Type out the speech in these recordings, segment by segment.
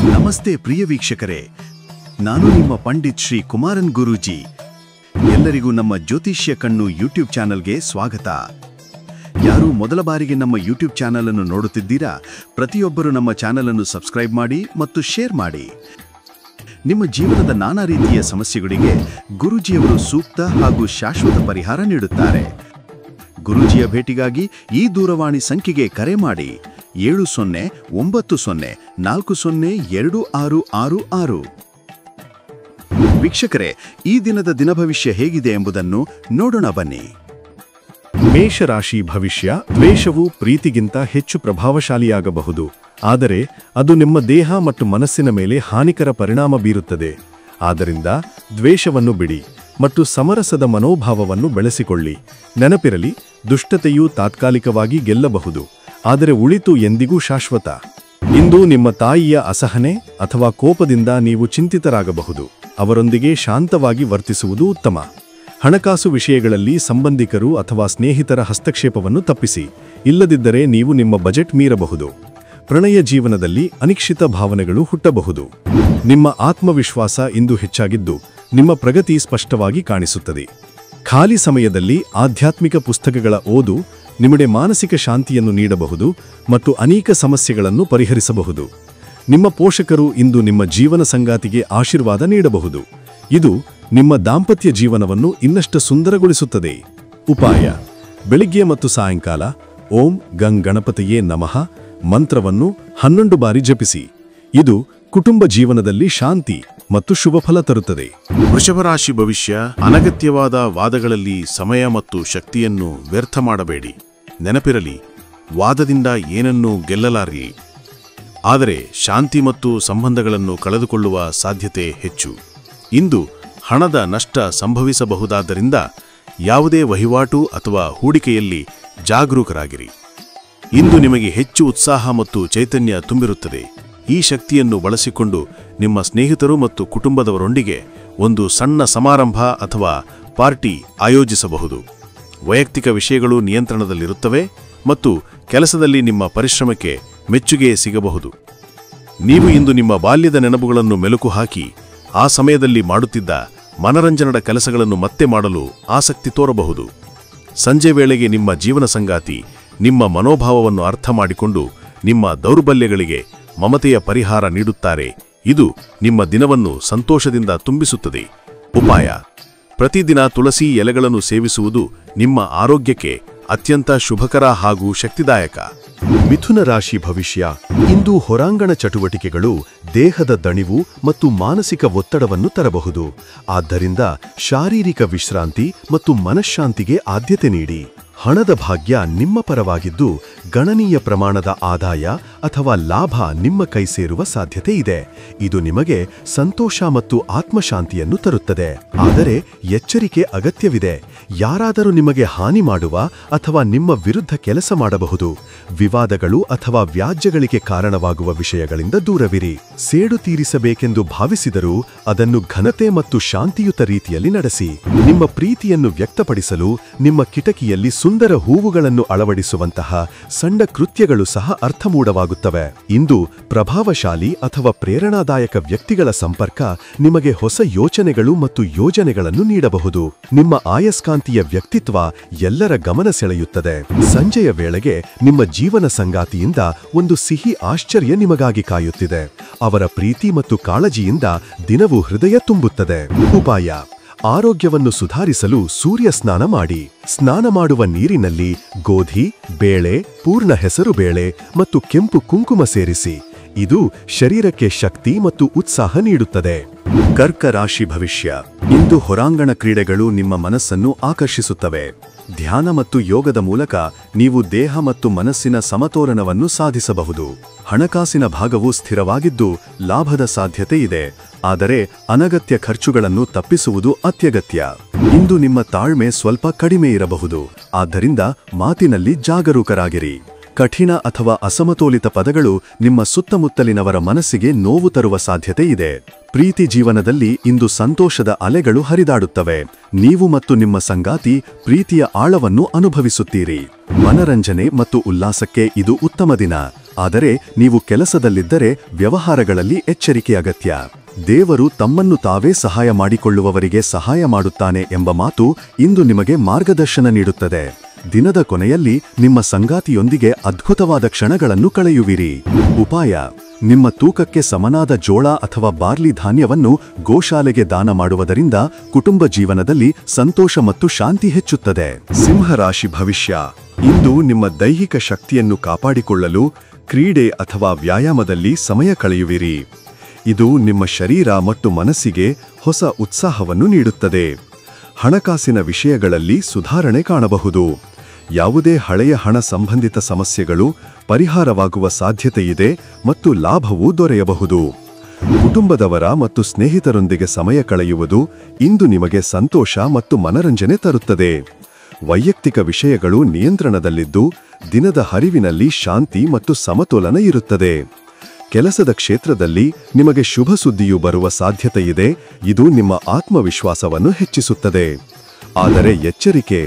ನಮಸ್ತೆ ಪ್ರಿಯ ವೀಕ್ಷಕರೇ, ನಾನು ನಿಮ್ಮ ಪಂಡಿತ್ ಶ್ರೀ ಕುಮಾರನ್ ಗುರೂಜಿ. ಎಲ್ಲರಿಗೂ ನಮ್ಮ ಜ್ಯೋತಿಷ್ಯ ಕಣ್ಣು ಯೂಟ್ಯೂಬ್ ಚಾನಲ್ಗೆ ಸ್ವಾಗತ. ಯಾರು ಮೊದಲ ಬಾರಿಗೆ ನಮ್ಮ ಯೂಟ್ಯೂಬ್ ಚಾನಲ್ ಅನ್ನು ನೋಡುತ್ತಿದ್ದೀರಾ, ಪ್ರತಿಯೊಬ್ಬರು ನಮ್ಮ ಚಾನಲ್ ಅನ್ನು ಸಬ್ಸ್ಕ್ರೈಬ್ ಮಾಡಿ ಮತ್ತು ಶೇರ್ ಮಾಡಿ. ನಿಮ್ಮ ಜೀವನದ ನಾನಾ ರೀತಿಯ ಸಮಸ್ಯೆಗಳಿಗೆ ಗುರೂಜಿಯವರು ಸೂಕ್ತ ಹಾಗೂ ಶಾಶ್ವತ ಪರಿಹಾರ ನೀಡುತ್ತಾರೆ. ಗುರೂಜಿಯ ಭೇಟಿಗಾಗಿ ಈ ದೂರವಾಣಿ ಸಂಖ್ಯೆಗೆ ಕರೆ ಮಾಡಿ 7090402666. ವೀಕ್ಷಕರೇ, ಈ ದಿನದ ದಿನಭವಿಷ್ಯ ಹೇಗಿದೆ ಎಂಬುದನ್ನು ನೋಡೋಣ ಬನ್ನಿ. ಮೇಷರಾಶಿ ಭವಿಷ್ಯ. ದ್ವೇಷವು ಪ್ರೀತಿಗಿಂತ ಹೆಚ್ಚು ಪ್ರಭಾವಶಾಲಿಯಾಗಬಹುದು, ಆದರೆ ಅದು ನಿಮ್ಮ ದೇಹ ಮತ್ತು ಮನಸ್ಸಿನ ಮೇಲೆ ಹಾನಿಕರ ಪರಿಣಾಮ ಬೀರುತ್ತದೆ. ಆದ್ದರಿಂದ ದ್ವೇಷವನ್ನು ಬಿಡಿ ಮತ್ತು ಸಮರಸದ ಮನೋಭಾವವನ್ನು ಬೆಳೆಸಿಕೊಳ್ಳಿ. ನೆನಪಿರಲಿ, ದುಷ್ಟತೆಯು ತಾತ್ಕಾಲಿಕವಾಗಿ ಗೆಲ್ಲಬಹುದು, ಆದರೆ ಉಳಿತು ಎಂದಿಗೂ ಶಾಶ್ವತ. ಇಂದು ನಿಮ್ಮ ತಾಯಿಯ ಅಸಹನೆ ಅಥವಾ ಕೋಪದಿಂದ ನೀವು ಚಿಂತಿತರಾಗಬಹುದು. ಅವರೊಂದಿಗೆ ಶಾಂತವಾಗಿ ವರ್ತಿಸುವುದು ಉತ್ತಮ. ಹಣಕಾಸು ವಿಷಯಗಳಲ್ಲಿ ಸಂಬಂಧಿಕರು ಅಥವಾ ಸ್ನೇಹಿತರ ಹಸ್ತಕ್ಷೇಪವನ್ನು ತಪ್ಪಿಸಿ, ಇಲ್ಲದಿದ್ದರೆ ನೀವು ನಿಮ್ಮ ಬಜೆಟ್ ಮೀರಬಹುದು. ಪ್ರಣಯ ಜೀವನದಲ್ಲಿ ಅನಿಶ್ಚಿತ ಭಾವನೆಗಳು ಹುಟ್ಟಬಹುದು. ನಿಮ್ಮ ಆತ್ಮವಿಶ್ವಾಸ ಇಂದು ಹೆಚ್ಚಾಗಿದ್ದು, ನಿಮ್ಮ ಪ್ರಗತಿ ಸ್ಪಷ್ಟವಾಗಿ ಕಾಣಿಸುತ್ತದೆ. ಖಾಲಿ ಸಮಯದಲ್ಲಿ ಆಧ್ಯಾತ್ಮಿಕ ಪುಸ್ತಕಗಳ ಓದು ನಿಮಗೆ ಮಾನಸಿಕ ಶಾಂತಿಯನ್ನು ನೀಡಬಹುದು ಮತ್ತು ಅನೇಕ ಸಮಸ್ಯೆಗಳನ್ನು ಪರಿಹರಿಸಬಹುದು. ನಿಮ್ಮ ಪೋಷಕರು ಇಂದು ನಿಮ್ಮ ಜೀವನ ಸಂಗಾತಿಗೆ ಆಶೀರ್ವಾದ ನೀಡಬಹುದು. ಇದು ನಿಮ್ಮ ದಾಂಪತ್ಯ ಜೀವನವನ್ನು ಇನ್ನಷ್ಟು ಸುಂದರಗೊಳಿಸುತ್ತದೆ. ಉಪಾಯ: ಬೆಳಿಗ್ಗೆ ಮತ್ತು ಸಾಯಂಕಾಲ ಓಂ ಗಣಪತಿಯೇ ನಮಃ ಮಂತ್ರವನ್ನು 11 ಬಾರಿ ಜಪಿಸಿ. ಇದು ಕುಟುಂಬ ಜೀವನದಲ್ಲಿ ಶಾಂತಿ ಮತ್ತು ಶುಭಫಲ ತರುತ್ತದೆ. ವೃಷಭ ರಾಶಿ ಭವಿಷ್ಯ. ಅನಗತ್ಯವಾದ ವಾದಗಳಲ್ಲಿ ಸಮಯ ಮತ್ತು ಶಕ್ತಿಯನ್ನು ವ್ಯರ್ಥ ಮಾಡಬೇಡಿ. ನೆನಪಿರಲಿ, ವಾದದಿಂದ ಏನನ್ನೂ ಗೆಲ್ಲಲಾರಿ, ಆದರೆ ಶಾಂತಿ ಮತ್ತು ಸಂಬಂಧಗಳನ್ನು ಕಳೆದುಕೊಳ್ಳುವ ಸಾಧ್ಯತೆ ಹೆಚ್ಚು. ಇಂದು ಹಣದ ನಷ್ಟ ಸಂಭವಿಸಬಹುದಾದ್ದರಿಂದ ಯಾವುದೇ ವಹಿವಾಟು ಅಥವಾ ಹೂಡಿಕೆಯಲ್ಲಿ ಜಾಗರೂಕರಾಗಿರಿ. ಇಂದು ನಿಮಗೆ ಹೆಚ್ಚು ಉತ್ಸಾಹ ಮತ್ತು ಚೈತನ್ಯ ತುಂಬಿರುತ್ತದೆ. ಈ ಶಕ್ತಿಯನ್ನು ಬಳಸಿಕೊಂಡು ನಿಮ್ಮ ಸ್ನೇಹಿತರು ಮತ್ತು ಕುಟುಂಬದವರೊಂದಿಗೆ ಒಂದು ಸಣ್ಣ ಸಮಾರಂಭ ಅಥವಾ ಪಾರ್ಟಿ ಆಯೋಜಿಸಬಹುದು. ವೈಯಕ್ತಿಕ ವಿಷಯಗಳು ನಿಯಂತ್ರಣದಲ್ಲಿರುತ್ತವೆ ಮತ್ತು ಕೆಲಸದಲ್ಲಿ ನಿಮ್ಮ ಪರಿಶ್ರಮಕ್ಕೆ ಮೆಚ್ಚುಗೆ ಸಿಗಬಹುದು. ನೀವು ಇಂದು ನಿಮ್ಮ ಬಾಲ್ಯದ ನೆನಪುಗಳನ್ನು ಮೆಲುಕು ಹಾಕಿ ಆ ಸಮಯದಲ್ಲಿ ಮಾಡುತ್ತಿದ್ದ ಮನರಂಜನದ ಕೆಲಸಗಳನ್ನು ಮತ್ತೆ ಮಾಡಲು ಆಸಕ್ತಿ ತೋರಬಹುದು. ಸಂಜೆ ವೇಳೆಗೆ ನಿಮ್ಮ ಜೀವನ ಸಂಗಾತಿ ನಿಮ್ಮ ಮನೋಭಾವವನ್ನು ಅರ್ಥ ಮಾಡಿಕೊಂಡು ನಿಮ್ಮ ದೌರ್ಬಲ್ಯಗಳಿಗೆ ಮಮತೆಯ ಪರಿಹಾರ ನೀಡುತ್ತಾರೆ. ಇದು ನಿಮ್ಮ ದಿನವನ್ನು ಸಂತೋಷದಿಂದ ತುಂಬಿಸುತ್ತದೆ. ಉಪಾಯ: ಪ್ರತಿದಿನ ತುಳಸಿ ಎಲೆಗಳನ್ನು ಸೇವಿಸುವುದು ನಿಮ್ಮ ಆರೋಗ್ಯಕ್ಕೆ ಅತ್ಯಂತ ಶುಭಕರ ಹಾಗೂ ಶಕ್ತಿದಾಯಕ. ಮಿಥುನ ರಾಶಿ ಭವಿಷ್ಯ. ಇಂದು ಹೊರಾಂಗಣ ಚಟುವಟಿಕೆಗಳು ದೇಹದ ದಣಿವು ಮತ್ತು ಮಾನಸಿಕ ಒತ್ತಡವನ್ನು ತರಬಹುದು. ಆದ್ದರಿಂದ ಶಾರೀರಿಕ ವಿಶ್ರಾಂತಿ ಮತ್ತು ಮನಃಶಾಂತಿಗೆ ಆದ್ಯತೆ ನೀಡಿ. ಹಣದ ಭಾಗ್ಯ ನಿಮ್ಮ ಪರವಾಗಿದ್ದು, ಗಣನೀಯ ಪ್ರಮಾಣದ ಆದಾಯ ಅಥವಾ ಲಾಭ ನಿಮ್ಮ ಕೈ ಸೇರುವ ಸಾಧ್ಯತೆ ಇದೆ. ಇದು ನಿಮಗೆ ಸಂತೋಷ ಮತ್ತು ಆತ್ಮಶಾಂತಿಯನ್ನು ತರುತ್ತದೆ. ಆದರೆ ಎಚ್ಚರಿಕೆ ಅಗತ್ಯವಿದೆ. ಯಾರಾದರೂ ನಿಮಗೆ ಹಾನಿ ಮಾಡುವ ಅಥವಾ ನಿಮ್ಮ ವಿರುದ್ಧ ಕೆಲಸ ಮಾಡಬಹುದು. ವಿವಾದಗಳು ಅಥವಾ ವ್ಯಾಜ್ಯಗಳಿಗೆ ಕಾರಣವಾಗುವ ವಿಷಯಗಳಿಂದ ದೂರವಿರಿ. ಸೇಡು ತೀರಿಸಬೇಕೆಂದು ಭಾವಿಸಿದರೂ ಅದನ್ನು ಘನತೆ ಮತ್ತು ಶಾಂತಿಯುತ ರೀತಿಯಲ್ಲಿ ನಡೆಸಿ. ನಿಮ್ಮ ಪ್ರೀತಿಯನ್ನು ವ್ಯಕ್ತಪಡಿಸಲು ನಿಮ್ಮ ಕಿಟಕಿಯಲ್ಲಿ ಸುಂದರ ಹೂವುಗಳನ್ನು ಅಳವಡಿಸುವಂತಹ ಸಣ್ಣ ಕೃತ್ಯಗಳು ಸಹ ಅರ್ಥಮೂಢವಾಗುತ್ತವೆ. ಇಂದು ಪ್ರಭಾವಶಾಲಿ ಅಥವಾ ಪ್ರೇರಣಾದಾಯಕ ವ್ಯಕ್ತಿಗಳ ಸಂಪರ್ಕ ನಿಮಗೆ ಹೊಸ ಯೋಚನೆಗಳು ಮತ್ತು ಯೋಜನೆಗಳನ್ನು ನೀಡಬಹುದು. ನಿಮ್ಮ ಆಯಸ್ಕಾಂತೀಯ ವ್ಯಕ್ತಿತ್ವ ಎಲ್ಲರ ಗಮನ ಸೆಳೆಯುತ್ತದೆ. ಸಂಜೆಯ ವೇಳೆಗೆ ನಿಮ್ಮ ಜೀವನ ಸಂಗಾತಿಯಿಂದ ಒಂದು ಸಿಹಿ ಆಶ್ಚರ್ಯ ನಿಮಗಾಗಿ ಕಾಯುತ್ತಿದೆ. ಅವರ ಪ್ರೀತಿ ಮತ್ತು ಕಾಳಜಿಯಿಂದ ದಿನವೂ ಹೃದಯ ತುಂಬುತ್ತದೆ. ಉಪಾಯ: ಆರೋಗ್ಯವನ್ನು ಸುಧಾರಿಸಲು ಸೂರ್ಯ ಸ್ನಾನ ಮಾಡಿ. ಸ್ನಾನ ಮಾಡುವ ನೀರಿನಲ್ಲಿ ಗೋಧಿ, ಬೇಳೆ, ಪೂರ್ಣ ಹೆಸರು ಬೇಳೆ ಮತ್ತು ಕೆಂಪು ಕುಂಕುಮ ಸೇರಿಸಿ. ಇದು ಶರೀರಕ್ಕೆ ಶಕ್ತಿ ಮತ್ತು ಉತ್ಸಾಹ ನೀಡುತ್ತದೆ. ಕರ್ಕ ರಾಶಿ ಭವಿಷ್ಯ. ಇಂದು ಹೊರಾಂಗಣ ಕ್ರೀಡೆಗಳು ನಿಮ್ಮ ಮನಸ್ಸನ್ನು ಆಕರ್ಷಿಸುತ್ತವೆ. ಧ್ಯಾನ ಮತ್ತು ಯೋಗದ ಮೂಲಕ ನೀವು ದೇಹ ಮತ್ತು ಮನಸ್ಸಿನ ಸಮತೋಲನವನ್ನು ಸಾಧಿಸಬಹುದು. ಹಣಕಾಸಿನ ಭಾಗವು ಸ್ಥಿರವಾಗಿದ್ದು ಲಾಭದ ಸಾಧ್ಯತೆ ಇದೆ, ಆದರೆ ಅನಗತ್ಯ ಖರ್ಚುಗಳನ್ನು ತಪ್ಪಿಸುವುದು ಅತ್ಯಗತ್ಯ. ಇಂದು ನಿಮ್ಮ ತಾಳ್ಮೆ ಸ್ವಲ್ಪ ಕಡಿಮೆ ಇರಬಹುದು, ಆದ್ದರಿಂದ ಮಾತಿನಲ್ಲಿ ಜಾಗರೂಕರಾಗಿರಿ. ಕಠಿಣ ಅಥವಾ ಅಸಮತೋಲಿತ ಪದಗಳು ನಿಮ್ಮ ಸುತ್ತಮುತ್ತಲಿನವರ ಮನಸ್ಸಿಗೆ ನೋವು ತರುವ ಸಾಧ್ಯತೆ ಇದೆ. ಪ್ರೀತಿ ಜೀವನದಲ್ಲಿ ಇಂದು ಸಂತೋಷದ ಅಲೆಗಳು ಹರಿದಾಡುತ್ತವೆ. ನೀವು ಮತ್ತು ನಿಮ್ಮ ಸಂಗಾತಿ ಪ್ರೀತಿಯ ಆಳವನ್ನು ಅನುಭವಿಸುತ್ತೀರಿ. ಮನರಂಜನೆ ಮತ್ತು ಉಲ್ಲಾಸಕ್ಕೆ ಇದು ಉತ್ತಮ ದಿನ, ಆದರೆ ನೀವು ಕೆಲಸದಲ್ಲಿದ್ದರೆ ವ್ಯವಹಾರಗಳಲ್ಲಿ ಎಚ್ಚರಿಕೆ ಅಗತ್ಯ. ದೇವರು ತಮ್ಮನ್ನು ತಾವೇ ಸಹಾಯ ಮಾಡಿಕೊಳ್ಳುವವರಿಗೆ ಸಹಾಯ ಮಾಡುತ್ತಾನೆ ಎಂಬ ಮಾತು ಇಂದು ನಿಮಗೆ ಮಾರ್ಗದರ್ಶನ ನೀಡುತ್ತದೆ. ದಿನದ ಕೊನೆಯಲ್ಲಿ ನಿಮ್ಮ ಸಂಗಾತಿಯೊಂದಿಗೆ ಅದ್ಭುತವಾದ ಕ್ಷಣಗಳನ್ನು ಕಳೆಯುವಿರಿ. ಉಪಾಯ: ನಿಮ್ಮ ತೂಕಕ್ಕೆ ಸಮನಾದ ಜೋಳ ಅಥವಾ ಬಾರ್ಲಿ ಧಾನ್ಯವನ್ನು ಗೋಶಾಲೆಗೆ ದಾನ ಮಾಡುವುದರಿಂದ ಕುಟುಂಬ ಜೀವನದಲ್ಲಿ ಸಂತೋಷ ಮತ್ತು ಶಾಂತಿ ಹೆಚ್ಚುತ್ತದೆ. ಸಿಂಹರಾಶಿ ಭವಿಷ್ಯ. ಇಂದು ನಿಮ್ಮ ದೈಹಿಕ ಶಕ್ತಿಯನ್ನು ಕಾಪಾಡಿಕೊಳ್ಳಲು ಕ್ರೀಡೆ ಅಥವಾ ವ್ಯಾಯಾಮದಲ್ಲಿ ಸಮಯ ಕಳೆಯುವಿರಿ. ಇದು ನಿಮ್ಮ ಶರೀರ ಮತ್ತು ಮನಸ್ಸಿಗೆ ಹೊಸ ಉತ್ಸಾಹವನ್ನು ನೀಡುತ್ತದೆ. ಹಣಕಾಸಿನ ವಿಷಯಗಳಲ್ಲಿ ಸುಧಾರಣೆ ಕಾಣಬಹುದು. ಯಾವುದೇ ಹಳೆಯ ಹಣ ಸಂಬಂಧಿತ ಸಮಸ್ಯೆಗಳು ಪರಿಹಾರವಾಗುವ ಸಾಧ್ಯತೆಯಿದೆ ಮತ್ತು ಲಾಭವೂ ದೊರೆಯಬಹುದು. ಕುಟುಂಬದವರ ಮತ್ತು ಸ್ನೇಹಿತರೊಂದಿಗೆ ಸಮಯ ಕಳೆಯುವುದು ಇಂದು ನಿಮಗೆ ಸಂತೋಷ ಮತ್ತು ಮನರಂಜನೆ ತರುತ್ತದೆ. ವೈಯಕ್ತಿಕ ವಿಷಯಗಳು ನಿಯಂತ್ರಣದಲ್ಲಿದ್ದು ದಿನದ ಹರಿವಿನಲ್ಲಿ ಶಾಂತಿ ಮತ್ತು ಸಮತೋಲನ ಇರುತ್ತದೆ. ಕೆಲಸದ ಕ್ಷೇತ್ರದಲ್ಲಿ ನಿಮಗೆ ಶುಭ ಸುದ್ದಿಯು ಬರುವ ಸಾಧ್ಯತೆಯಿದೆ. ಇದು ನಿಮ್ಮ ಆತ್ಮವಿಶ್ವಾಸವನ್ನು ಹೆಚ್ಚಿಸುತ್ತದೆ. ಆದರೆ ಎಚ್ಚರಿಕೆ: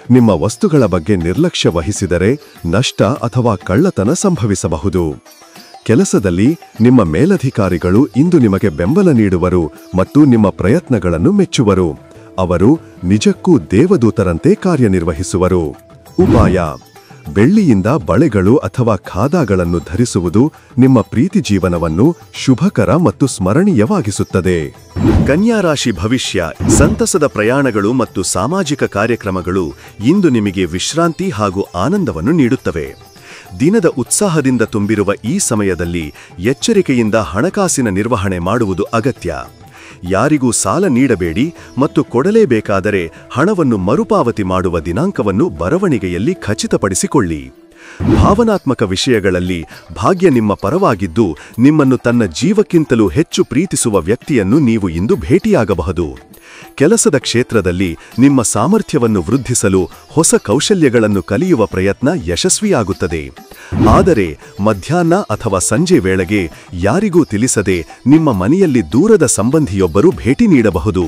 ನಿಮ್ಮ ವಸ್ತುಗಳ ಬಗ್ಗೆ ನಿರ್ಲಕ್ಷ್ಯ ವಹಿಸಿದರೆ ನಷ್ಟ ಅಥವಾ ಕಳ್ಳತನ ಸಂಭವಿಸಬಹುದು. ಕೆಲಸದಲ್ಲಿ ನಿಮ್ಮ ಮೇಲಧಿಕಾರಿಗಳು ಇಂದು ನಿಮಗೆ ಬೆಂಬಲ ನೀಡುವರು ಮತ್ತು ನಿಮ್ಮ ಪ್ರಯತ್ನಗಳನ್ನು ಮೆಚ್ಚುವರು. ಅವರು ನಿಜಕ್ಕೂ ದೇವದೂತರಂತೆ ಕಾರ್ಯನಿರ್ವಹಿಸುವರು. ಉಪಾಯ: ಬೆಳ್ಳಿಯಿಂದ ಬಳೆಗಳು ಅಥವಾ ಖಾದಾಗಳನ್ನು ಧರಿಸುವುದು ನಿಮ್ಮ ಪ್ರೀತಿ ಜೀವನವನ್ನು ಶುಭಕರ ಮತ್ತು ಸ್ಮರಣೀಯವಾಗಿಸುತ್ತದೆ. ಕನ್ಯಾ ರಾಶಿ ಭವಿಷ್ಯ. ಸಂತಸದ ಪ್ರಯಾಣಗಳು ಮತ್ತು ಸಾಮಾಜಿಕ ಕಾರ್ಯಕ್ರಮಗಳು ಇಂದು ನಿಮಗೆ ವಿಶ್ರಾಂತಿ ಹಾಗೂ ಆನಂದವನ್ನು ನೀಡುತ್ತವೆ. ದಿನದ ಉತ್ಸಾಹದಿಂದ ತುಂಬಿರುವ ಈ ಸಮಯದಲ್ಲಿ ಎಚ್ಚರಿಕೆಯಿಂದ ಹಣಕಾಸಿನ ನಿರ್ವಹಣೆ ಮಾಡುವುದು ಅಗತ್ಯ. ಯಾರಿಗೂ ಸಾಲ ನೀಡಬೇಡಿ ಮತ್ತು ಕೊಡಲೇಬೇಕಾದರೆ ಹಣವನ್ನು ಮರುಪಾವತಿ ಮಾಡುವ ದಿನಾಂಕವನ್ನು ಬರವಣಿಗೆಯಲ್ಲಿ ಖಚಿತಪಡಿಸಿಕೊಳ್ಳಿ. ಭಾವನಾತ್ಮಕ ವಿಷಯಗಳಲ್ಲಿ ಭಾಗ್ಯ ನಿಮ್ಮ ಪರವಾಗಿದ್ದು ನಿಮ್ಮನ್ನು ತನ್ನ ಜೀವಕ್ಕಿಂತಲೂ ಹೆಚ್ಚು ಪ್ರೀತಿಸುವ ವ್ಯಕ್ತಿಯನ್ನು ನೀವು ಇಂದು ಭೇಟಿಯಾಗಬಹುದು. ಕೆಲಸದ ಕ್ಷೇತ್ರದಲ್ಲಿ ನಿಮ್ಮ ಸಾಮರ್ಥ್ಯವನ್ನು ವೃದ್ಧಿಸಲು ಹೊಸ ಕೌಶಲ್ಯಗಳನ್ನು ಕಲಿಯುವ ಪ್ರಯತ್ನ ಯಶಸ್ವಿಯಾಗುತ್ತದೆ. ಆದರೆ ಮಧ್ಯಾಹ್ನ ಅಥವಾ ಸಂಜೆ ವೇಳೆಗೆ ಯಾರಿಗೂ ತಿಳಿಸದೆ ನಿಮ್ಮ ಮನೆಯಲ್ಲಿ ದೂರದ ಸಂಬಂಧಿಯೊಬ್ಬರು ಭೇಟಿ ನೀಡಬಹುದು.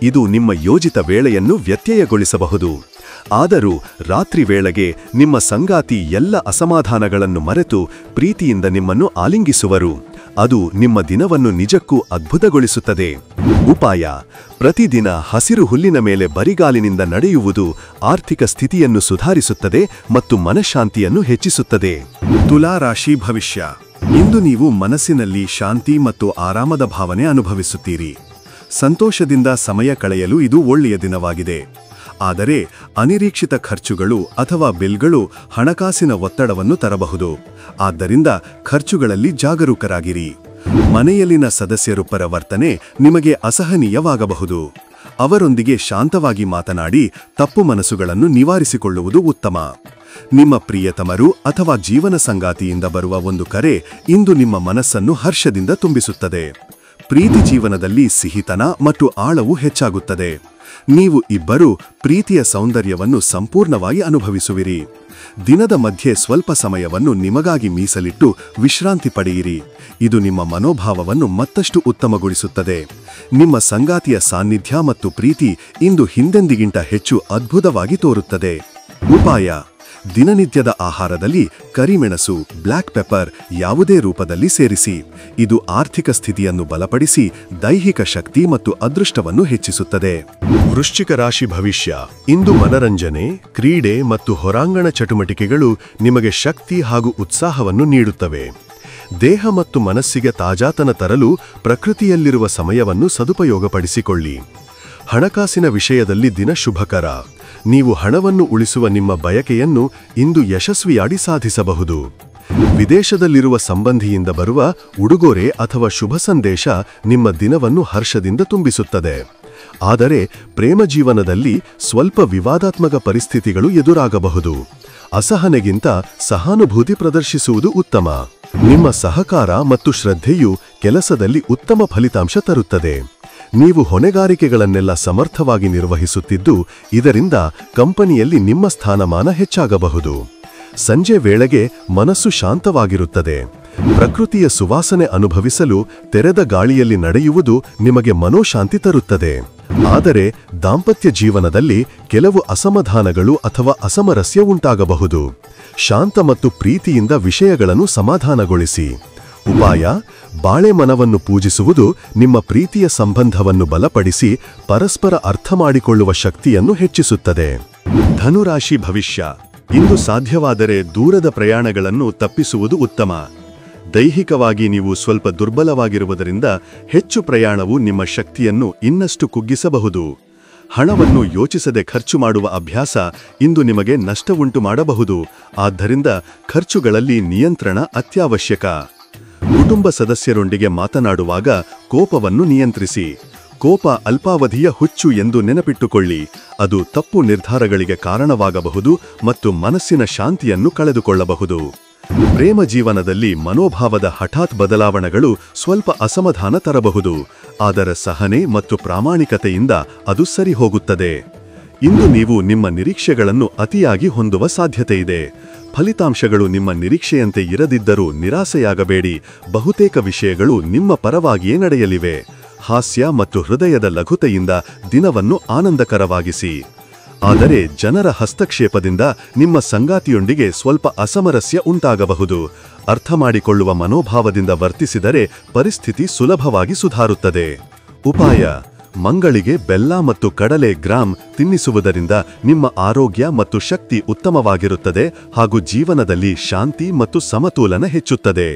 ಇದು ನಿಮ್ಮ ಯೋಜಿತ ವೇಳೆಯನ್ನು ವ್ಯತ್ಯಯಗೊಳಿಸಬಹುದು. ಆದರೂ ರಾತ್ರಿ ವೇಳೆಗೆ ನಿಮ್ಮ ಸಂಗಾತಿ ಎಲ್ಲ ಅಸಮಾಧಾನಗಳನ್ನು ಮರೆತು ಪ್ರೀತಿಯಿಂದ ನಿಮ್ಮನ್ನು ಆಲಿಂಗಿಸುವರು. ಅದು ನಿಮ್ಮ ದಿನವನ್ನು ನಿಜಕ್ಕೂ ಅದ್ಭುತಗೊಳಿಸುತ್ತದೆ. ಉಪಾಯ: ಪ್ರತಿದಿನ ಹಸಿರು ಹುಲ್ಲಿನ ಮೇಲೆ ಬರಿಗಾಲಿನಿಂದ ನಡೆಯುವುದು ಆರ್ಥಿಕ ಸ್ಥಿತಿಯನ್ನು ಸುಧಾರಿಸುತ್ತದೆ ಮತ್ತು ಮನಃಶಾಂತಿಯನ್ನು ಹೆಚ್ಚಿಸುತ್ತದೆ. ತುಲಾ ರಾಶಿ ಭವಿಷ್ಯ. ಇಂದು ನೀವು ಮನಸ್ಸಿನಲ್ಲಿ ಶಾಂತಿ ಮತ್ತು ಆರಾಮದ ಭಾವನೆ ಅನುಭವಿಸುತ್ತೀರಿ. ಸಂತೋಷದಿಂದ ಸಮಯ ಕಳೆಯಲು ಇದು ಒಳ್ಳೆಯ ದಿನವಾಗಿದೆ. ಆದರೆ ಅನಿರೀಕ್ಷಿತ ಖರ್ಚುಗಳು ಅಥವಾ ಬಿಲ್ಗಳು ಹಣಕಾಸಿನ ಒತ್ತಡವನ್ನು ತರಬಹುದು. ಆದ್ದರಿಂದ ಖರ್ಚುಗಳಲ್ಲಿ ಜಾಗರೂಕರಾಗಿರಿ. ಮನೆಯಲ್ಲಿನ ಸದಸ್ಯರೊಬ್ಬರ ವರ್ತನೆ ನಿಮಗೆ ಅಸಹನೀಯವಾಗಬಹುದು. ಅವರೊಂದಿಗೆ ಶಾಂತವಾಗಿ ಮಾತನಾಡಿ ತಪ್ಪು ಮನಸ್ಸುಗಳನ್ನು ನಿವಾರಿಸಿಕೊಳ್ಳುವುದು ಉತ್ತಮ. ನಿಮ್ಮ ಪ್ರಿಯತಮರು ಅಥವಾ ಜೀವನ ಸಂಗಾತಿಯಿಂದ ಬರುವ ಒಂದು ಕರೆ ಇಂದು ನಿಮ್ಮ ಮನಸ್ಸನ್ನು ಹರ್ಷದಿಂದ ತುಂಬಿಸುತ್ತದೆ. ಪ್ರೀತಿ ಜೀವನದಲ್ಲಿ ಸಿಹಿತನ ಮತ್ತು ಆಳವು ಹೆಚ್ಚಾಗುತ್ತದೆ. ನೀವು ಇಬ್ಬರೂ ಪ್ರೀತಿಯ ಸೌಂದರ್ಯವನ್ನು ಸಂಪೂರ್ಣವಾಗಿ ಅನುಭವಿಸುವಿರಿ. ದಿನದ ಮಧ್ಯೆ ಸ್ವಲ್ಪ ಸಮಯವನ್ನು ನಿಮಗಾಗಿ ಮೀಸಲಿಟ್ಟು ವಿಶ್ರಾಂತಿ ಪಡೆಯಿರಿ. ಇದು ನಿಮ್ಮ ಮನೋಭಾವವನ್ನು ಮತ್ತಷ್ಟು ಉತ್ತಮಗೊಳಿಸುತ್ತದೆ. ನಿಮ್ಮ ಸಂಗಾತಿಯ ಸಾನ್ನಿಧ್ಯ ಮತ್ತು ಪ್ರೀತಿ ಇಂದು ಹಿಂದೆಂದಿಗಿಂತ ಹೆಚ್ಚು ಅದ್ಭುತವಾಗಿ ತೋರುತ್ತದೆ. ಉಪಾಯ: ದಿನನಿತ್ಯದ ಆಹಾರದಲ್ಲಿ ಕರಿಮೆಣಸು, ಬ್ಲ್ಯಾಕ್ ಪೆಪ್ಪರ್ ಯಾವುದೇ ರೂಪದಲ್ಲಿ ಸೇರಿಸಿ. ಇದು ಆರ್ಥಿಕ ಸ್ಥಿತಿಯನ್ನು ಬಲಪಡಿಸಿ ದೈಹಿಕ ಶಕ್ತಿ ಮತ್ತು ಅದೃಷ್ಟವನ್ನು ಹೆಚ್ಚಿಸುತ್ತದೆ. ವೃಶ್ಚಿಕ ರಾಶಿ ಭವಿಷ್ಯ. ಇಂದು ಮನರಂಜನೆ, ಕ್ರೀಡೆ ಮತ್ತು ಹೊರಾಂಗಣ ಚಟುವಟಿಕೆಗಳು ನಿಮಗೆ ಶಕ್ತಿ ಹಾಗೂ ಉತ್ಸಾಹವನ್ನು ನೀಡುತ್ತವೆ. ದೇಹ ಮತ್ತು ಮನಸ್ಸಿಗೆ ತಾಜಾತನ ತರಲು ಪ್ರಕೃತಿಯಲ್ಲಿರುವ ಸಮಯವನ್ನು ಸದುಪಯೋಗಪಡಿಸಿಕೊಳ್ಳಿ. ಹಣಕಾಸಿನ ವಿಷಯದಲ್ಲಿ ದಿನ ಶುಭಕರ. ನೀವು ಹಣವನ್ನು ಉಳಿಸುವ ನಿಮ್ಮ ಬಯಕೆಯನ್ನು ಇಂದು ಯಶಸ್ವಿಯಾಗಿ ಸಾಧಿಸಬಹುದು. ವಿದೇಶದಲ್ಲಿರುವ ಸಂಬಂಧಿಯಿಂದ ಬರುವ ಉಡುಗೊರೆ ಅಥವಾ ಶುಭ ಸಂದೇಶ ನಿಮ್ಮ ದಿನವನ್ನು ಹರ್ಷದಿಂದ ತುಂಬಿಸುತ್ತದೆ. ಆದರೆ ಪ್ರೇಮ ಜೀವನದಲ್ಲಿ ಸ್ವಲ್ಪ ವಿವಾದಾತ್ಮಕ ಪರಿಸ್ಥಿತಿಗಳು ಎದುರಾಗಬಹುದು. ಅಸಹನೆಗಿಂತ ಸಹಾನುಭೂತಿ ಪ್ರದರ್ಶಿಸುವುದು ಉತ್ತಮ. ನಿಮ್ಮ ಸಹಕಾರ ಮತ್ತು ಶ್ರದ್ಧೆಯು ಕೆಲಸದಲ್ಲಿ ಉತ್ತಮ ಫಲಿತಾಂಶ ತರುತ್ತದೆ. ನೀವು ಹೊಣೆಗಾರಿಕೆಗಳನ್ನೆಲ್ಲ ಸಮರ್ಥವಾಗಿ ನಿರ್ವಹಿಸುತ್ತಿದ್ದು ಇದರಿಂದ ಕಂಪನಿಯಲ್ಲಿ ನಿಮ್ಮ ಸ್ಥಾನಮಾನ ಹೆಚ್ಚಾಗಬಹುದು. ಸಂಜೆ ವೇಳೆಗೆ ಮನಸ್ಸು ಶಾಂತವಾಗಿರುತ್ತದೆ. ಪ್ರಕೃತಿಯ ಸುವಾಸನೆ ಅನುಭವಿಸಲು ತೆರೆದ ಗಾಳಿಯಲ್ಲಿ ನಡೆಯುವುದು ನಿಮಗೆ ಮನೋಶಾಂತಿ ತರುತ್ತದೆ. ಆದರೆ ದಾಂಪತ್ಯ ಜೀವನದಲ್ಲಿ ಕೆಲವು ಅಸಮಾಧಾನಗಳು ಅಥವಾ ಅಸಮರಸ್ಯ ಉಂಟಾಗಬಹುದು. ಶಾಂತ ಮತ್ತು ಪ್ರೀತಿಯಿಂದ ವಿಷಯಗಳನ್ನು ಸಮಾಧಾನಗೊಳಿಸಿ. ಉಪಾಯ: ಬಾಳೆಮನವನ್ನು ಪೂಜಿಸುವುದು ನಿಮ್ಮ ಪ್ರೀತಿಯ ಸಂಬಂಧವನ್ನು ಬಲಪಡಿಸಿ ಪರಸ್ಪರ ಅರ್ಥ ಮಾಡಿಕೊಳ್ಳುವ ಶಕ್ತಿಯನ್ನು ಹೆಚ್ಚಿಸುತ್ತದೆ. ಧನುರಾಶಿ ಭವಿಷ್ಯ. ಇಂದು ಸಾಧ್ಯವಾದರೆ ದೂರದ ಪ್ರಯಾಣಗಳನ್ನು ತಪ್ಪಿಸುವುದು ಉತ್ತಮ. ದೈಹಿಕವಾಗಿ ನೀವು ಸ್ವಲ್ಪ ದುರ್ಬಲವಾಗಿರುವುದರಿಂದ ಹೆಚ್ಚು ಪ್ರಯಾಣವು ನಿಮ್ಮ ಶಕ್ತಿಯನ್ನು ಇನ್ನಷ್ಟು ಕುಗ್ಗಿಸಬಹುದು. ಹಣವನ್ನು ಯೋಚಿಸದೆ ಖರ್ಚು ಮಾಡುವ ಅಭ್ಯಾಸ ಇಂದು ನಿಮಗೆ ನಷ್ಟವುಂಟು ಮಾಡಬಹುದು. ಆದ್ದರಿಂದ ಖರ್ಚುಗಳಲ್ಲಿ ನಿಯಂತ್ರಣ ಅತ್ಯವಶ್ಯಕ. ಕುಟುಂಬ ಸದಸ್ಯರೊಂದಿಗೆ ಮಾತನಾಡುವಾಗ ಕೋಪವನ್ನು ನಿಯಂತ್ರಿಸಿ. ಕೋಪ ಅಲ್ಪಾವಧಿಯ ಹುಚ್ಚು ಎಂದು ನೆನಪಿಟ್ಟುಕೊಳ್ಳಿ. ಅದು ತಪ್ಪು ನಿರ್ಧಾರಗಳಿಗೆ ಕಾರಣವಾಗಬಹುದು ಮತ್ತು ಮನಸ್ಸಿನ ಶಾಂತಿಯನ್ನು ಕಳೆದುಕೊಳ್ಳಬಹುದು. ಪ್ರೇಮ ಜೀವನದಲ್ಲಿ ಮನೋಭಾವದ ಹಠಾತ್ ಬದಲಾವಣೆಗಳು ಸ್ವಲ್ಪ ಅಸಮಾಧಾನ ತರಬಹುದು. ಆದರೆ ಸಹನೆ ಮತ್ತು ಪ್ರಾಮಾಣಿಕತೆಯಿಂದ ಅದು ಸರಿಹೋಗುತ್ತದೆ. ಇಂದು ನೀವು ನಿಮ್ಮ ನಿರೀಕ್ಷೆಗಳನ್ನು ಅತಿಯಾಗಿ ಹೊಂದುವ ಸಾಧ್ಯತೆಯಿದೆ. ಫಲಿತಾಂಶಗಳು ನಿಮ್ಮ ನಿರೀಕ್ಷೆಯಂತೆ ಇರದಿದ್ದರೂ ನಿರಾಸೆಯಾಗಬೇಡಿ. ಬಹುತೇಕ ವಿಷಯಗಳು ನಿಮ್ಮ ಪರವಾಗಿಯೇ ನಡೆಯಲಿವೆ. ಹಾಸ್ಯ ಮತ್ತು ಹೃದಯದ ಲಘುತೆಯಿಂದ ದಿನವನ್ನು ಆನಂದಕರವಾಗಿಸಿ. ಆದರೆ ಜನರ ಹಸ್ತಕ್ಷೇಪದಿಂದ ನಿಮ್ಮ ಸಂಗಾತಿಯೊಂದಿಗೆ ಸ್ವಲ್ಪ ಅಸಮರಸ್ಯ ಉಂಟಾಗಬಹುದು. ಅರ್ಥ ಮಾಡಿಕೊಳ್ಳುವ ಮನೋಭಾವದಿಂದ ವರ್ತಿಸಿದರೆ ಪರಿಸ್ಥಿತಿ ಸುಲಭವಾಗಿ ಸುಧಾರುತ್ತದೆ. ಉಪಾಯ: ಮಂಗಳಿಗೆ ಬೆಲ್ಲ ಮತ್ತು ಕಡಲೆ ಗ್ರಾಂ ತಿನ್ನಿಸುವುದರಿಂದ ನಿಮ್ಮ ಆರೋಗ್ಯ ಮತ್ತು ಶಕ್ತಿ ಉತ್ತಮವಾಗಿರುತ್ತದೆ ಹಾಗೂ ಜೀವನದಲ್ಲಿ ಶಾಂತಿ ಮತ್ತು ಸಮತೋಲನ ಹೆಚ್ಚುತ್ತದೆ.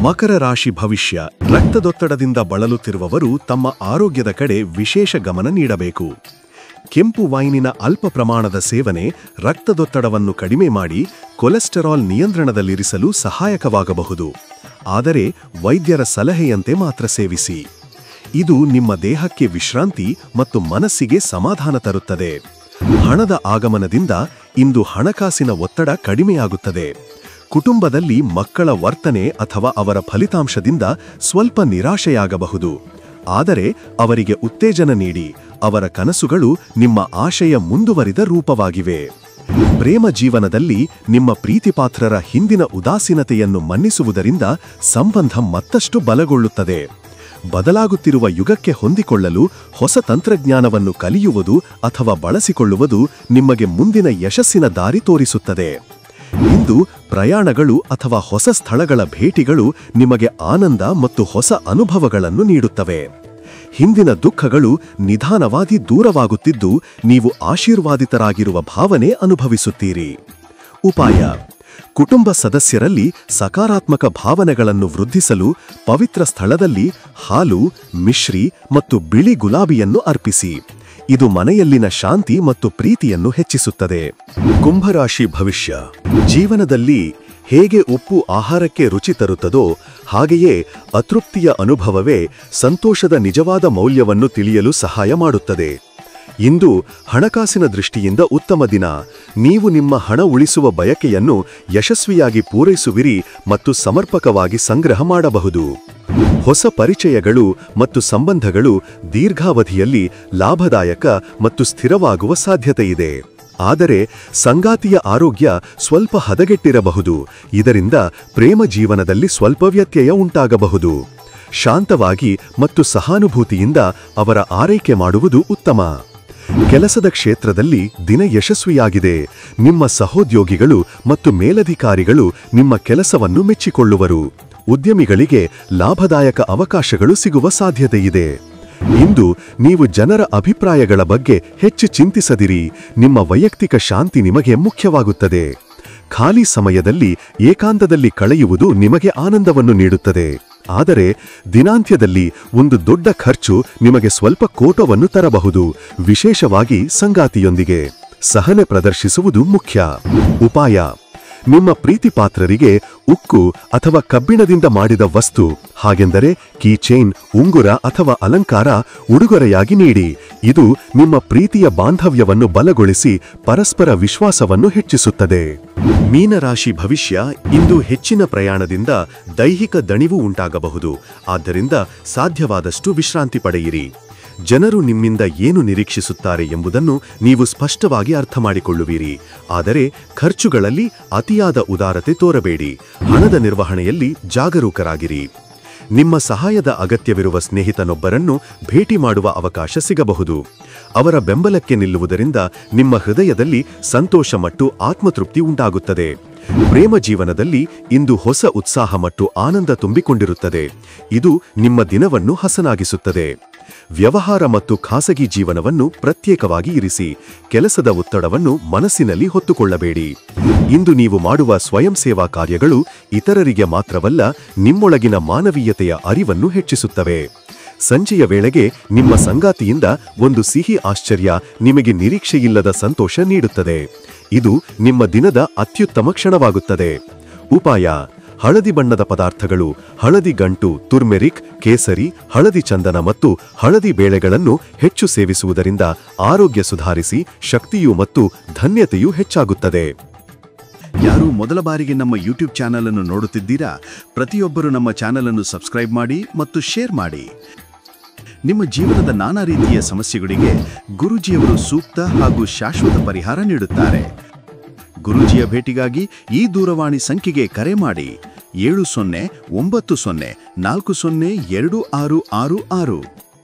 ಮಕರ ರಾಶಿ ಭವಿಷ್ಯ. ರಕ್ತದೊತ್ತಡದಿಂದ ಬಳಲುತ್ತಿರುವವರು ತಮ್ಮ ಆರೋಗ್ಯದ ಕಡೆ ವಿಶೇಷ ಗಮನ ನೀಡಬೇಕು. ಕೆಂಪು ವೈನಿನ ಅಲ್ಪ ಪ್ರಮಾಣದ ಸೇವನೆ ರಕ್ತದೊತ್ತಡವನ್ನು ಕಡಿಮೆ ಮಾಡಿ ಕೊಲೆಸ್ಟರಾಲ್ ನಿಯಂತ್ರಣದಲ್ಲಿರಿಸಲು ಸಹಾಯಕವಾಗಬಹುದು. ಆದರೆ ವೈದ್ಯರ ಸಲಹೆಯಂತೆ ಮಾತ್ರ ಸೇವಿಸಿ. ಇದು ನಿಮ್ಮ ದೇಹಕ್ಕೆ ವಿಶ್ರಾಂತಿ ಮತ್ತು ಮನಸ್ಸಿಗೆ ಸಮಾಧಾನ ತರುತ್ತದೆ. ಹಣದ ಆಗಮನದಿಂದ ಇಂದು ಹಣಕಾಸಿನ ಒತ್ತಡ ಕಡಿಮೆಯಾಗುತ್ತದೆ. ಕುಟುಂಬದಲ್ಲಿ ಮಕ್ಕಳ ವರ್ತನೆ ಅಥವಾ ಅವರ ಫಲಿತಾಂಶದಿಂದ ಸ್ವಲ್ಪ ನಿರಾಶೆಯಾಗಬಹುದು. ಆದರೆ ಅವರಿಗೆ ಉತ್ತೇಜನ ನೀಡಿ. ಅವರ ಕನಸುಗಳು ನಿಮ್ಮ ಆಶಯ ಮುಂದುವರಿದ ರೂಪವಾಗಿವೆ. ಪ್ರೇಮ ಜೀವನದಲ್ಲಿ ನಿಮ್ಮ ಪ್ರೀತಿಪಾತ್ರರ ಹಿಂದಿನ ಉದಾಸೀನತೆಯನ್ನು ಮನ್ನಿಸುವುದರಿಂದ ಸಂಬಂಧ ಮತ್ತಷ್ಟು ಬಲಗೊಳ್ಳುತ್ತದೆ. ಬದಲಾಗುತ್ತಿರುವ ಯುಗಕ್ಕೆ ಹೊಂದಿಕೊಳ್ಳಲು ಹೊಸ ತಂತ್ರಜ್ಞಾನವನ್ನು ಕಲಿಯುವುದು ಅಥವಾ ಬಳಸಿಕೊಳ್ಳುವುದು ನಿಮಗೆ ಮುಂದಿನ ಯಶಸ್ಸಿನ ದಾರಿ ತೋರಿಸುತ್ತದೆ. ಇಂದು ಪ್ರಯಾಣಗಳು ಅಥವಾ ಹೊಸ ಸ್ಥಳಗಳ ಭೇಟಿಗಳು ನಿಮಗೆ ಆನಂದ ಮತ್ತು ಹೊಸ ಅನುಭವಗಳನ್ನು ನೀಡುತ್ತವೆ. ಹಿಂದಿನ ದುಃಖಗಳು ನಿಧಾನವಾಗಿ ದೂರವಾಗುತ್ತಿದ್ದು ನೀವು ಆಶೀರ್ವಾದಿತರಾಗಿರುವ ಭಾವನೆ ಅನುಭವಿಸುತ್ತೀರಿ. ಉಪಾಯ: ಕುಟುಂಬ ಸದಸ್ಯರಲ್ಲಿ ಸಕಾರಾತ್ಮಕ ಭಾವನೆಗಳನ್ನು ವೃದ್ಧಿಸಲು ಪವಿತ್ರ ಸ್ಥಳದಲ್ಲಿ ಹಾಲು, ಮಿಶ್ರಿ ಮತ್ತು ಬಿಳಿ ಗುಲಾಬಿಯನ್ನು ಅರ್ಪಿಸಿ. ಇದು ಮನೆಯಲ್ಲಿನ ಶಾಂತಿ ಮತ್ತು ಪ್ರೀತಿಯನ್ನು ಹೆಚ್ಚಿಸುತ್ತದೆ. ಕುಂಭರಾಶಿ ಭವಿಷ್ಯ. ಜೀವನದಲ್ಲಿ ಹೇಗೆ ಉಪ್ಪು ಆಹಾರಕ್ಕೆ ರುಚಿ ತರುತ್ತದೋ ಹಾಗೆಯೇ ಅತೃಪ್ತಿಯ ಅನುಭವವೇ ಸಂತೋಷದ ನಿಜವಾದ ಮೌಲ್ಯವನ್ನು ತಿಳಿಯಲು ಸಹಾಯ ಮಾಡುತ್ತದೆ. ಇಂದು ಹಣಕಾಸಿನ ದೃಷ್ಟಿಯಿಂದ ಉತ್ತಮ ದಿನ. ನೀವು ನಿಮ್ಮ ಹಣ ಉಳಿಸುವ ಬಯಕೆಯನ್ನು ಯಶಸ್ವಿಯಾಗಿ ಪೂರೈಸುವಿರಿ ಮತ್ತು ಸಮರ್ಪಕವಾಗಿ ಸಂಗ್ರಹ ಮಾಡಬಹುದು. ಹೊಸ ಪರಿಚಯಗಳು ಮತ್ತು ಸಂಬಂಧಗಳು ದೀರ್ಘಾವಧಿಯಲ್ಲಿ ಲಾಭದಾಯಕ ಮತ್ತು ಸ್ಥಿರವಾಗುವ ಸಾಧ್ಯತೆಯಿದೆ. ಆದರೆ ಸಂಗಾತಿಯ ಆರೋಗ್ಯ ಸ್ವಲ್ಪ ಹದಗೆಟ್ಟಿರಬಹುದು. ಇದರಿಂದ ಪ್ರೇಮ ಜೀವನದಲ್ಲಿ ಸ್ವಲ್ಪ ವ್ಯತ್ಯಯ ಉಂಟಾಗಬಹುದು. ಶಾಂತವಾಗಿ ಮತ್ತು ಸಹಾನುಭೂತಿಯಿಂದ ಅವರ ಆರೈಕೆ ಮಾಡುವುದು ಉತ್ತಮ. ಕೆಲಸದ ಕ್ಷೇತ್ರದಲ್ಲಿ ದಿನ ಯಶಸ್ವಿಯಾಗಿದೆ. ನಿಮ್ಮ ಸಹೋದ್ಯೋಗಿಗಳು ಮತ್ತು ಮೇಲಧಿಕಾರಿಗಳು ನಿಮ್ಮ ಕೆಲಸವನ್ನು ಮೆಚ್ಚಿಕೊಳ್ಳುವರು. ಉದ್ಯಮಿಗಳಿಗೆ ಲಾಭದಾಯಕ ಅವಕಾಶಗಳು ಸಿಗುವ ಸಾಧ್ಯತೆಯಿದೆ. ಇಂದು ನೀವು ಜನರ ಅಭಿಪ್ರಾಯಗಳ ಬಗ್ಗೆ ಹೆಚ್ಚು ಚಿಂತಿಸದಿರಿ. ನಿಮ್ಮ ವೈಯಕ್ತಿಕ ಶಾಂತಿ ನಿಮಗೆ ಮುಖ್ಯವಾಗುತ್ತದೆ. ಖಾಲಿ ಸಮಯದಲ್ಲಿ ಏಕಾಂತದಲ್ಲಿ ಕಳೆಯುವುದು ನಿಮಗೆ ಆನಂದವನ್ನು ನೀಡುತ್ತದೆ. ಆದರೆ ದಿನಾಂತ್ಯದಲ್ಲಿ ಒಂದು ದೊಡ್ಡ ಖರ್ಚು ನಿಮಗೆ ಸ್ವಲ್ಪ ಕೋಟವನ್ನು ತರಬಹುದು. ವಿಶೇಷವಾಗಿ ಸಂಗಾತಿಯೊಂದಿಗೆ ಸಹನೆ ಪ್ರದರ್ಶಿಸುವುದು ಮುಖ್ಯ. ಉಪಾಯ: ನಿಮ್ಮ ಪ್ರೀತಿಪಾತ್ರರಿಗೆ ಉಕ್ಕು ಅಥವಾ ಕಬ್ಬಿಣದಿಂದ ಮಾಡಿದ ವಸ್ತು, ಹಾಗೆಂದರೆ ಕೀ ಚೈನ್, ಉಂಗುರ ಅಥವಾ ಅಲಂಕಾರ ಉಡುಗೊರೆಯಾಗಿ ನೀಡಿ. ಇದು ನಿಮ್ಮ ಪ್ರೀತಿಯ ಬಾಂಧವ್ಯವನ್ನು ಬಲಗೊಳಿಸಿ ಪರಸ್ಪರ ವಿಶ್ವಾಸವನ್ನು ಹೆಚ್ಚಿಸುತ್ತದೆ. ಮೀನರಾಶಿ ಭವಿಷ್ಯ. ಇಂದು ಹೆಚ್ಚಿನ ಪ್ರಯಾಣದಿಂದ ದೈಹಿಕ ದಣಿವು ಉಂಟಾಗಬಹುದು. ಆದ್ದರಿಂದ ಸಾಧ್ಯವಾದಷ್ಟು ವಿಶ್ರಾಂತಿ ಪಡೆಯಿರಿ. ಜನರು ನಿಮ್ಮಿಂದ ಏನು ನಿರೀಕ್ಷಿಸುತ್ತಾರೆ ಎಂಬುದನ್ನು ನೀವು ಸ್ಪಷ್ಟವಾಗಿ ಅರ್ಥಮಾಡಿಕೊಳ್ಳುವಿರಿ. ಆದರೆ ಖರ್ಚುಗಳಲ್ಲಿ ಅತಿಯಾದ ಉದಾರತೆ ತೋರಬೇಡಿ. ಹಣದ ನಿರ್ವಹಣೆಯಲ್ಲಿ ಜಾಗರೂಕರಾಗಿರಿ. ನಿಮ್ಮ ಸಹಾಯದ ಅಗತ್ಯವಿರುವ ಸ್ನೇಹಿತನೊಬ್ಬರನ್ನು ಭೇಟಿ ಮಾಡುವ ಅವಕಾಶ ಸಿಗಬಹುದು. ಅವರ ಬೆಂಬಲಕ್ಕೆ ನಿಲ್ಲುವುದರಿಂದ ನಿಮ್ಮ ಹೃದಯದಲ್ಲಿ ಸಂತೋಷ ಮತ್ತು ಆತ್ಮತೃಪ್ತಿ ಉಂಟಾಗುತ್ತದೆ. ಪ್ರೇಮ ಜೀವನದಲ್ಲಿ ಇಂದು ಹೊಸ ಉತ್ಸಾಹ ಮತ್ತು ಆನಂದ ತುಂಬಿಕೊಂಡಿರುತ್ತದೆ. ಇದು ನಿಮ್ಮ ದಿನವನ್ನು ಹಸನಾಗಿಸುತ್ತದೆ. ವ್ಯವಹಾರ ಮತ್ತು ಖಾಸಗಿ ಜೀವನವನ್ನು ಪ್ರತ್ಯೇಕವಾಗಿ ಇರಿಸಿ. ಕೆಲಸದ ಒತ್ತಡವನ್ನು ಮನಸ್ಸಿನಲ್ಲಿ ಹೊತ್ತುಕೊಳ್ಳಬೇಡಿ. ಇಂದು ನೀವು ಮಾಡುವ ಸ್ವಯಂ ಸೇವಾ ಕಾರ್ಯಗಳು ಇತರರಿಗೆ ಮಾತ್ರವಲ್ಲ, ನಿಮ್ಮೊಳಗಿನ ಮಾನವೀಯತೆಯ ಅರಿವನ್ನು ಹೆಚ್ಚಿಸುತ್ತವೆ. ಸಂಜೆಯ ವೇಳೆಗೆ ನಿಮ್ಮ ಸಂಗಾತಿಯಿಂದ ಒಂದು ಸಿಹಿ ಆಶ್ಚರ್ಯ ನಿಮಗೆ ನಿರೀಕ್ಷೆಯಿಲ್ಲದ ಸಂತೋಷ ನೀಡುತ್ತದೆ. ಇದು ನಿಮ್ಮ ದಿನದ ಅತ್ಯುತ್ತಮ ಕ್ಷಣವಾಗುತ್ತದೆ. ಉಪಾಯ: ಹಳದಿ ಬಣ್ಣದ ಪದಾರ್ಥಗಳು, ಹಳದಿ ಗಂಟು, ತುರ್ಮೆರಿಕ್, ಕೇಸರಿ, ಹಳದಿ ಚಂದನ ಮತ್ತು ಹಳದಿ ಬೇಳೆಗಳನ್ನು ಹೆಚ್ಚು ಸೇವಿಸುವುದರಿಂದ ಆರೋಗ್ಯ ಸುಧಾರಿಸಿ ಶಕ್ತಿಯು ಮತ್ತು ಧನ್ಯತೆಯೂ ಹೆಚ್ಚಾಗುತ್ತದೆ. ಯಾರು ಮೊದಲ ಬಾರಿಗೆ ನಮ್ಮ ಯೂಟ್ಯೂಬ್ ಚಾನಲ್ ಅನ್ನು ನೋಡುತ್ತಿದ್ದೀರಾ, ಪ್ರತಿಯೊಬ್ಬರು ನಮ್ಮ ಚಾನಲ್ ಅನ್ನು ಸಬ್ಸ್ಕ್ರೈಬ್ ಮಾಡಿ ಮತ್ತು ಶೇರ್ ಮಾಡಿ. ನಿಮ್ಮ ಜೀವನದ ನಾನಾ ರೀತಿಯ ಸಮಸ್ಯೆಗಳಿಗೆ ಗುರೂಜಿಯವರು ಸೂಕ್ತ ಹಾಗೂ ಶಾಶ್ವತ ಪರಿಹಾರ ನೀಡುತ್ತಾರೆ. ಗುರೂಜಿಯ ಭೇಟಿಗಾಗಿ ಈ ದೂರವಾಣಿ ಸಂಖ್ಯೆಗೆ ಕರೆ ಮಾಡಿ 7090402666.